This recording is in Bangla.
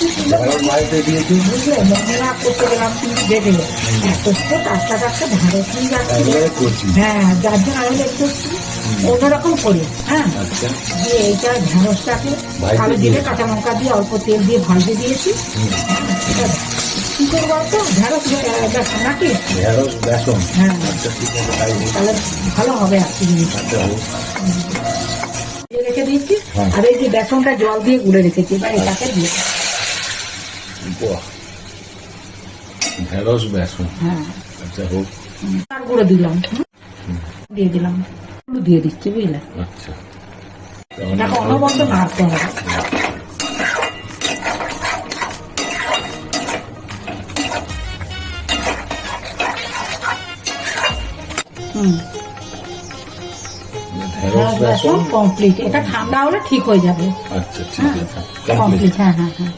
বুঝলে মহিলা করতে গেলাম কিন্তু দেখে এত টাটকা টাটকা ঢেঁড়স নিয়ে যাচ্ছি। হ্যাঁ, যার জন্য আমি একটু অন্যরকম করি। হ্যাঁ, দিয়ে এইটা ঢেঁড়সটাকে কালো জিরে কাঁচা লঙ্কা দিয়ে অল্প তেল দিয়ে ভাজতে দিয়েছি। কি করবো তো ঢেঁড়স বেসন নাকি? হ্যাঁ, তাহলে ভালো হবে আর কি জিনিসটা রেখে দিয়েছি। আর এই যে বেসনটা জল দিয়ে গুলে রেখেছি, এবার এটাকে দিয়ে ঢেঁড়স বেসন। হ্যাঁ, আচ্ছা হোক। তার গুঁড়ো দিলাম, দিয়ে দিলাম, দিয়ে দিচ্ছি বুঝলে। আচ্ছা, এটাকে অনবরত নাড়তে হবে। ঢেঁড়স বেসন কমপ্লিট। এটা ঠান্ডা হলে ঠিক হয়ে যাবে। আচ্ছা, ঠিক আছে, কমপ্লিট। হ্যাঁ হ্যাঁ হ্যাঁ।